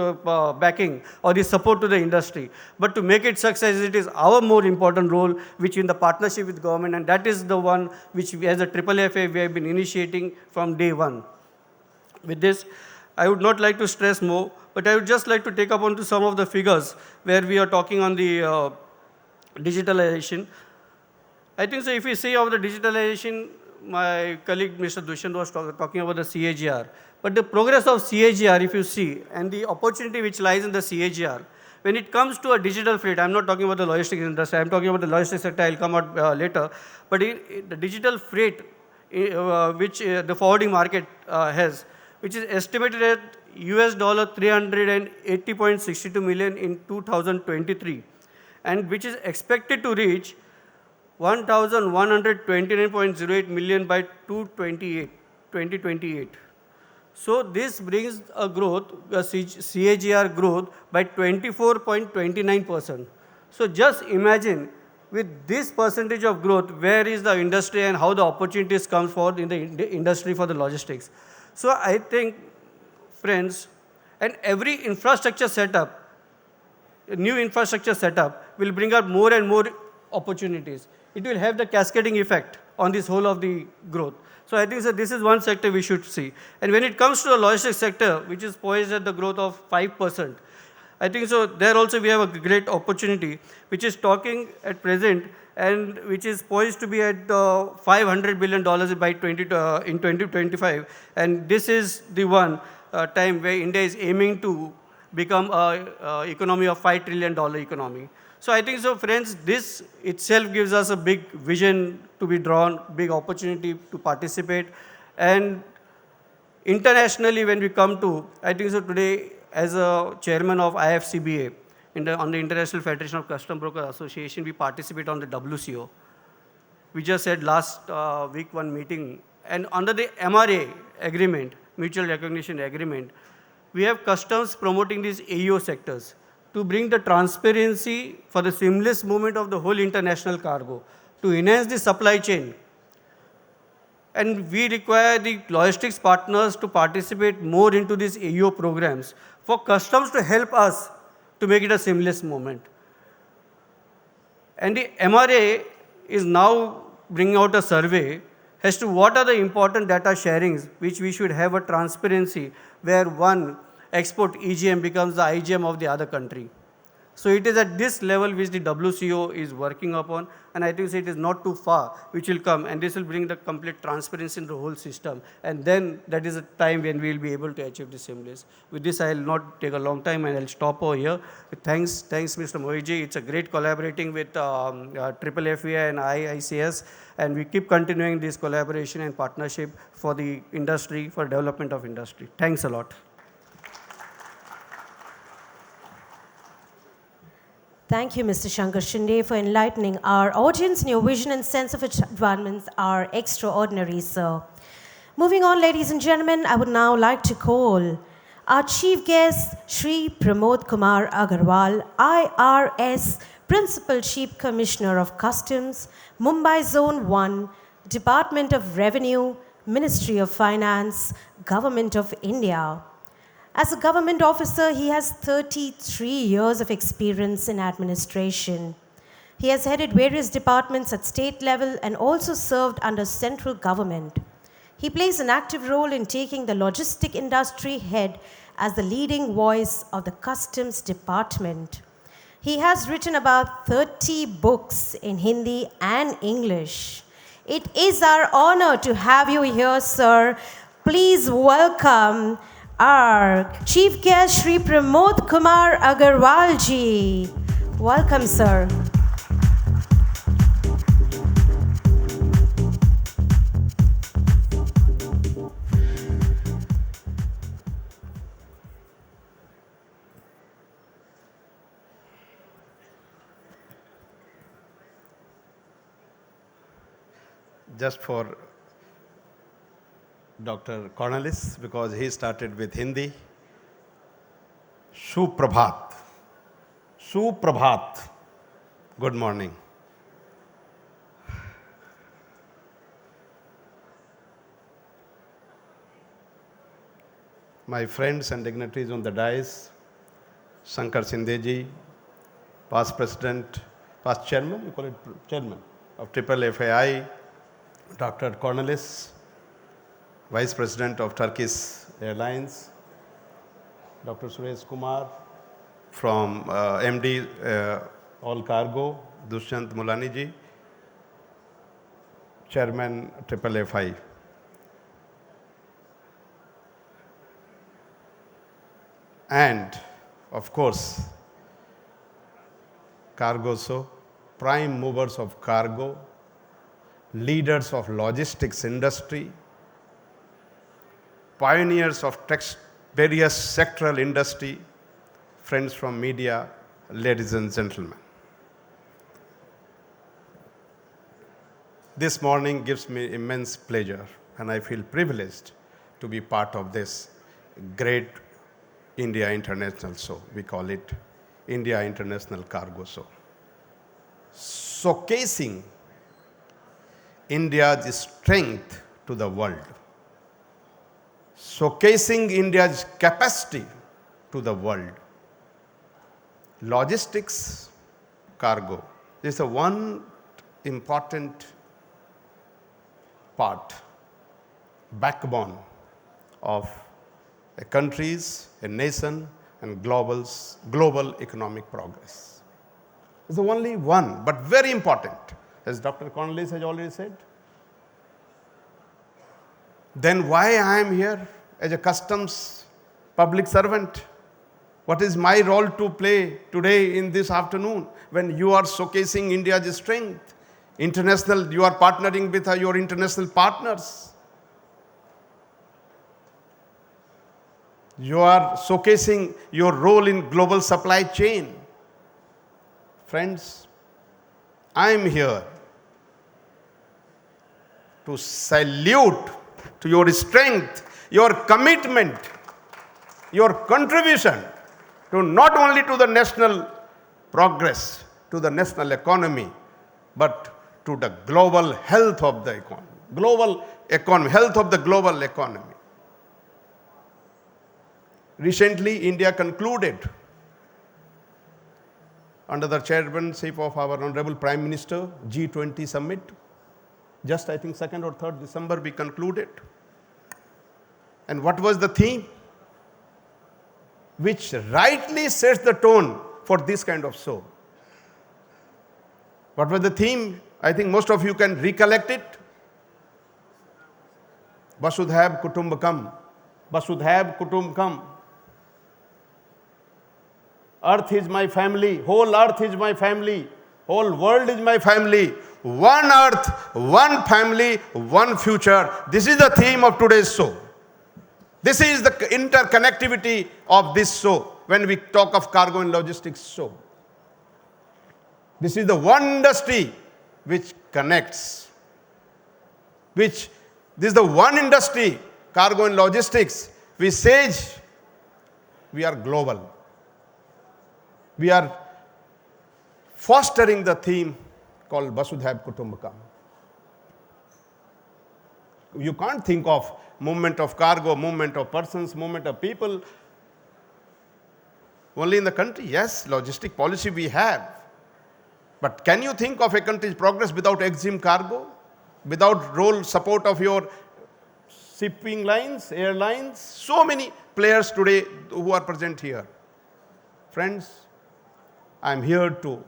Speaker 7: backing or the support to the industry. But to make it success, it is our more important role, which in the partnership with government, and that is the one which we, as a FFA, we have been initiating from day one. With this, I would not like to stress more, but I would just like to take up onto some of the figures where we are talking on the digitalization. I think so if we see of the digitalization, my colleague Mr. Dushyant was talking about the CAGR. But the progress of CAGR, if you see, and the opportunity which lies in the CAGR, when it comes to a digital freight, I'm not talking about the logistics industry, I'm talking about the logistics sector, I'll come out later. But the digital freight, which the forwarding market has, which is estimated at US $380.62 million in 2023, and which is expected to reach 1,129.08 million by 2028. So this brings a growth, a CAGR growth by 24.29%. So just imagine with this percentage of growth, where is the industry and how the opportunities come forward in the industry for the logistics. So I think, friends, and every infrastructure setup, new infrastructure setup will bring up more and more opportunities. It will have the cascading effect on this whole of the growth. So I think that this is one sector we should see. And when it comes to the logistics sector, which is poised at the growth of 5%, I think so there also we have a great opportunity, which is talking at present and which is poised to be at $500 billion by in 2025. And this is the one time where India is aiming to become an economy of $5 trillion economy. So I think so, friends, this itself gives us a big vision to be drawn, big opportunity to participate. And internationally, when we come to, I think so today, as a chairman of IFCBA, on the International Federation of Custom Broker Association, we participate on the WCO. We just had last week one meeting, and under the MRA agreement, Mutual Recognition Agreement, we have customs promoting these AEO sectors to bring the transparency for the seamless movement of the whole international cargo, to enhance the supply chain. And we require the logistics partners to participate more into these AEO programs for customs to help us to make it a seamless movement. And the MRA is now bringing out a survey as to what are the important data sharings which we should have a transparency where one export EGM becomes the IGM of the other country. So it is at this level which the WCO is working upon, and I think it is not too far which will come, and this will bring the complete transparency in the whole system. And then that is a time when we will be able to achieve the seamless. With this, I will not take a long time, and I will stop over here. Thanks, Mr. Mohiji. It's a great collaborating with FFA and IICS, and we keep continuing this collaboration and partnership for the industry, for development of industry. Thanks a lot.
Speaker 1: Thank you, Mr. Shankar Shinde, for enlightening our audience. And your vision and sense of advancements are extraordinary, sir. Moving on, ladies and gentlemen, I would now like to call our chief guest, Shri Pramod Kumar Agarwal, IRS Principal Chief Commissioner of Customs, Mumbai Zone 1, Department of Revenue, Ministry of Finance, Government of India. As a government officer, he has 33 years of experience in administration. He has headed various departments at state level and also served under central government. He plays an active role in taking the logistic industry head as the leading voice of the customs department. He has written about 30 books in Hindi and English. It is our honor to have you here, sir. Please welcome our chief guest, Shri Pramod Kumar Agarwal ji. Welcome, sir.
Speaker 8: Just for Dr. Cornelis, because he started with Hindi. Suprabhat. Suprabhat. Good morning. my friends and dignitaries on the dais, Shankar Sindeji, past president, past chairman, you call it chairman of Triple FAI, Dr. Cornelis, vice president of Turkish Airlines, Dr. Suresh Kumar from MD All Cargo, Dushyant Mulani ji, chairman Triple FI. And of course, cargo, so prime movers of cargo, leaders of logistics industry, pioneers of various sectoral industry, friends from media, ladies and gentlemen. This morning gives me immense pleasure, and I feel privileged to be part of this great India International Show. We call it India International Cargo Show. Showcasing India's strength to the world. Showcasing India's capacity to the world. Logistics, cargo. This is a one important part, backbone of a country's, a nation, and global economic progress. It's only one, but very important, as Dr. Cornelis has already said. Then why I am here as a customs public servant? What is my role to play today in this afternoon when you are showcasing India's strength? International, you are partnering with your international partners. You are showcasing your role in global supply chain. Friends, I am here to salute to your strength, your commitment, your contribution to not only to the national progress, to the national economy, but to the global health of the economy, health of the global economy. Recently, India concluded, under the chairmanship of our Honorable Prime Minister, G20 summit. Just I think 2nd or 3rd December we concluded. And what was the theme? Which rightly sets the tone for this kind of show. What was the theme? I think most of you can recollect it. Vasudhaiv Kutumbakam. Vasudhaiv Kutumbakam. Earth is my family. Whole earth is my family. Whole world is my family. One earth, one family, one future. This is the theme of today's show. This is the interconnectivity of this show when we talk of cargo and logistics show. This is the one industry which connects. This is the one industry, cargo and logistics, which says we are global. We are fostering the theme called Vasudhaiv Kutumbakam. You can't think of movement of cargo, movement of persons, movement of people only in the country. Yes, logistic policy we have. But can you think of a country's progress without EXIM cargo? Without role support of your shipping lines, airlines? So many players today who are present here. Friends, I am here to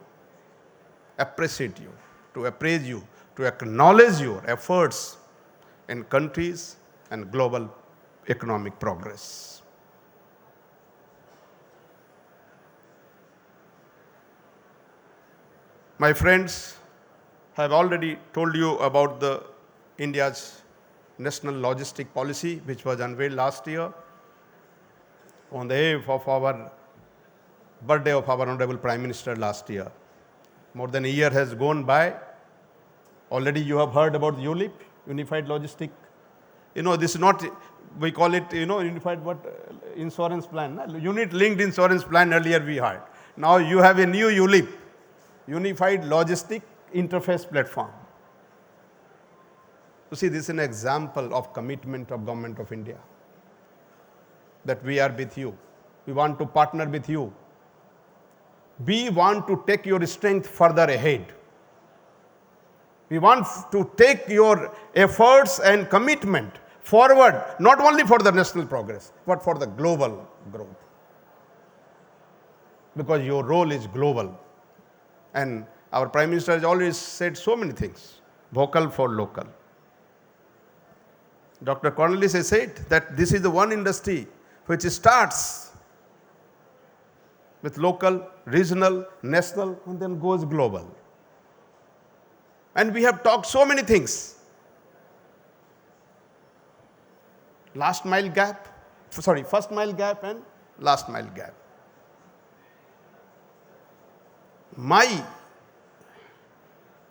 Speaker 8: appreciate you, to appraise you, to acknowledge your efforts in countries and global economic progress. My friends, I have already told you about the India's national logistic policy, which was unveiled last year on the eve of our birthday of our Honorable Prime Minister last year. More than a year has gone by. Already you have heard about ULIP, Unified Logistic. This is not, we call it, Unified Insurance Plan. Unit Linked Insurance Plan earlier we had. Now you have a new ULIP, Unified Logistic Interface Platform. You see, this is an example of commitment of Government of India. that we are with you. We want to partner with you. We want to take your strength further ahead. We want to take your efforts and commitment forward, not only for the national progress, but for the global growth. Because your role is global. And our Prime Minister has always said so many things, vocal for local. Dr. Cornelius has said that this is the one industry which starts with local, regional, national, and then goes global. And we have talked so many things. First mile gap and last mile gap. My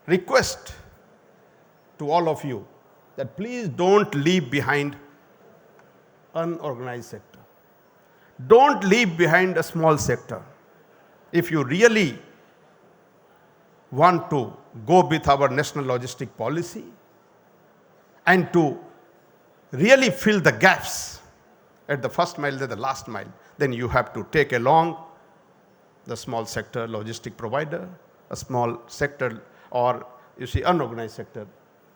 Speaker 8: request to all of you that please don't leave behind unorganized sector. Don't leave behind a small sector. If you really want to go with our national logistic policy and to really fill the gaps at the first mile and the last mile, then you have to take along the small sector logistic provider, a small sector, or you see unorganized sector,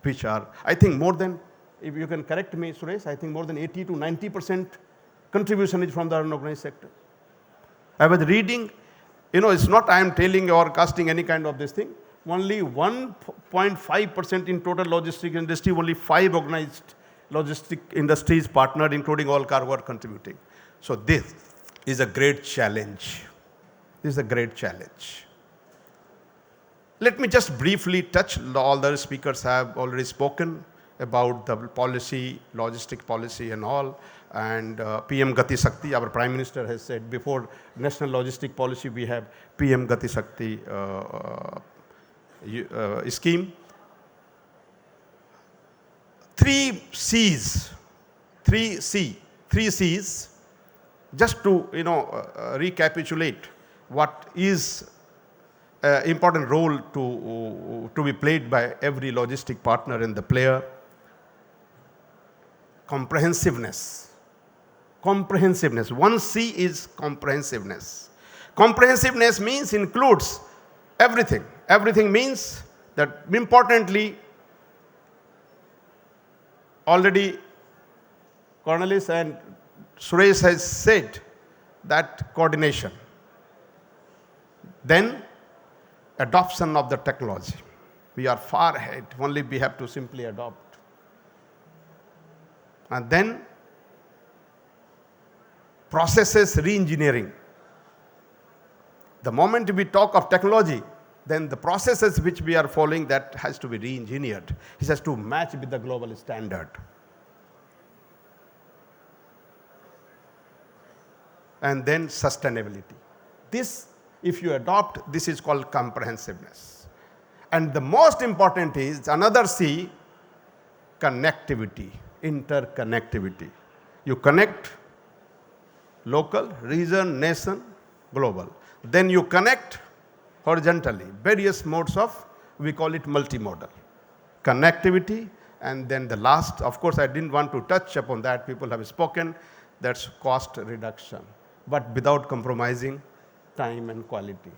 Speaker 8: which are, I think more than, if you can correct me, Suresh, I think more than 80 to 90% contribution is from the unorganized sector. I was reading, it's not I am telling or casting any kind of this thing. Only 1.5% in total logistic industry, only 5 organized logistic industries partnered, including all cargo, are contributing. So this is a great challenge. This is a great challenge. Let me just briefly touch, all the speakers have already spoken about the policy, logistic policy and all, and PM Gati Shakti, our Prime Minister has said before national logistic policy we have PM Gati Shakti scheme. 3 C's, just to recapitulate what is important role to be played by every logistic partner and the player. Comprehensiveness. 1 C is comprehensiveness. Comprehensiveness means includes everything. Everything means that importantly, already Cornelius and Suresh has said that coordination. Then adoption of the technology. We are far ahead, only we have to simply adopt. And then processes re-engineering. The moment we talk of technology, then the processes which we are following, that has to be re-engineered. It has to match with the global standard. And then sustainability. This, if you adopt, this is called comprehensiveness. And the most important is another C, connectivity, interconnectivity. You connect local, region, nation, global. Then you connect horizontally, various modes of, we call it multimodal. Connectivity, and then the last, of course I didn't want to touch upon that, people have spoken, that's cost reduction, but without compromising time and quality.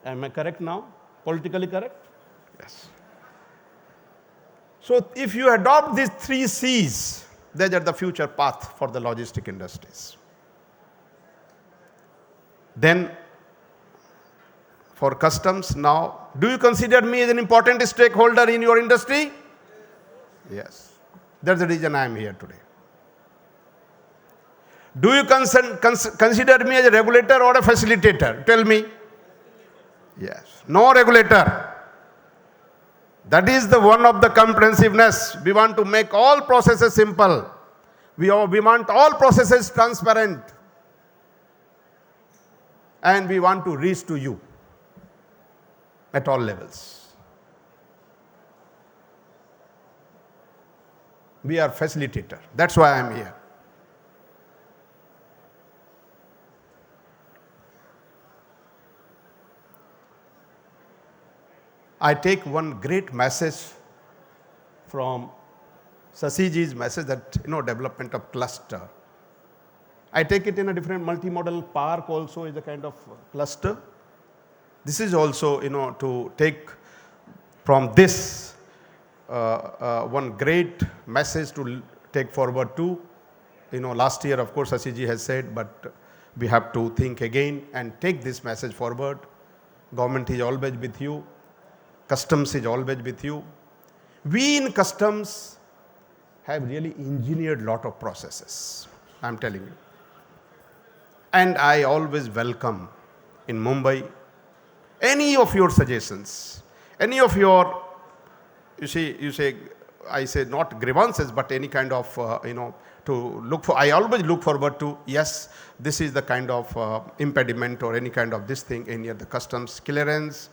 Speaker 8: Am I correct now? Politically correct? Yes. So if you adopt these 3 C's, they are the future path for the logistic industries. Then for customs now, do you consider me as an important stakeholder in your industry? Yes. That's the reason I am here today. Do you consider me as a regulator or a facilitator? Tell me. Yes. No regulator. That is the one of the comprehensiveness. We want to make all processes simple. We want all processes transparent. And we want to reach to you at all levels. We are facilitator. That's why I am here. I take one great message from Sasiji's message that, development of cluster. I take it in a different multimodal park also is a kind of cluster. This is also, to take from this one great message to take forward to. Last year, of course, Asiji has said, but we have to think again and take this message forward. Government is always with you. Customs is always with you. We in customs have really engineered lot of processes, I'm telling you. And I always welcome in Mumbai any of your suggestions, any of your, I say not grievances, but any kind of, to look for, I always look forward to, yes, this is the kind of impediment or any kind of this thing, any of the customs clearance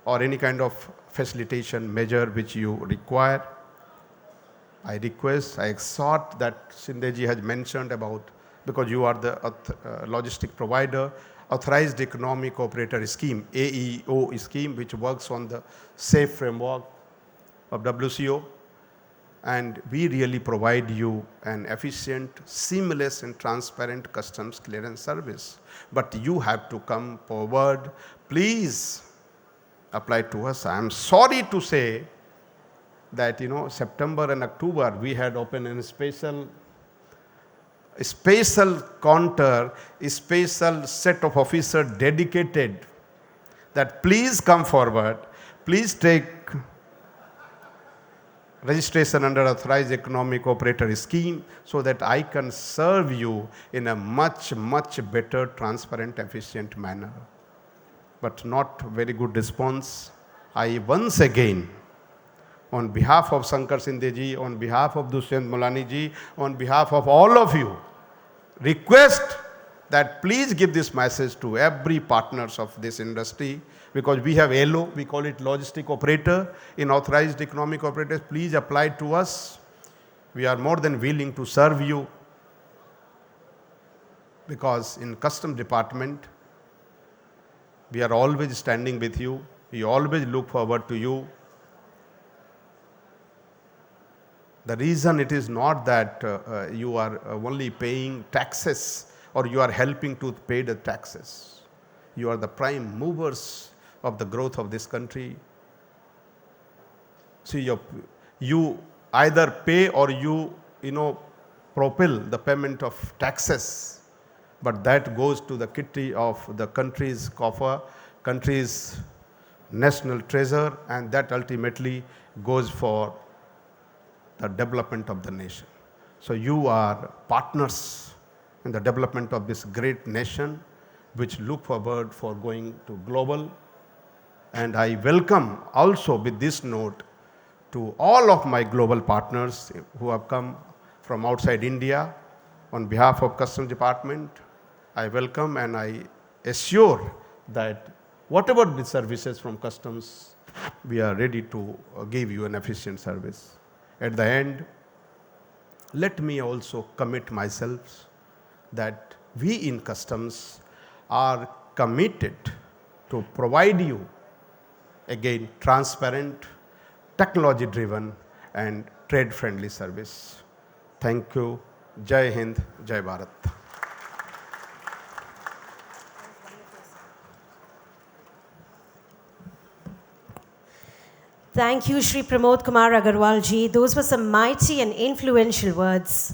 Speaker 8: or any kind of facilitation measure which you require. I request, I exhort that Shindeji has mentioned about, because you are the logistic provider, Authorized Economic Operator Scheme, AEO scheme, which works on the safe framework of WCO. And we really provide you an efficient, seamless and transparent customs clearance service. But you have to come forward. Please apply to us. I am sorry to say that, September and October, we had opened a special counter, a special set of officers dedicated that please come forward, please take registration under Authorized Economic Operator Scheme so that I can serve you in a much, much better, transparent, efficient manner. But not very good response. I once again, on behalf of Shankar Sindheji, on behalf of Dushyant Mulani ji, on behalf of all of you, request that please give this message to every partners of this industry, because we have LO, we call it logistic operator, in authorized economic operators, please apply to us. We are more than willing to serve you, because in custom department, we are always standing with you. We always look forward to you. The reason it is not that you are only paying taxes or you are helping to pay the taxes. You are the prime movers of the growth of this country. See, you either pay or you propel the payment of taxes, but that goes to the kitty of the country's coffer, country's national treasure, and that ultimately goes for the development of the nation. So you are partners in the development of this great nation, which look forward for going to global. And I welcome also with this note to all of my global partners who have come from outside India. On behalf of Customs Department, I welcome and I assure that whatever the services from Customs, we are ready to give you an efficient service. At the end, let me also commit myself that we in Customs are committed to provide you, again, transparent, technology-driven and trade-friendly service. Thank you. Jai Hind, Jai Bharat.
Speaker 1: Thank you, Shri Pramod Kumar Agarwal ji. Those were some mighty and influential words.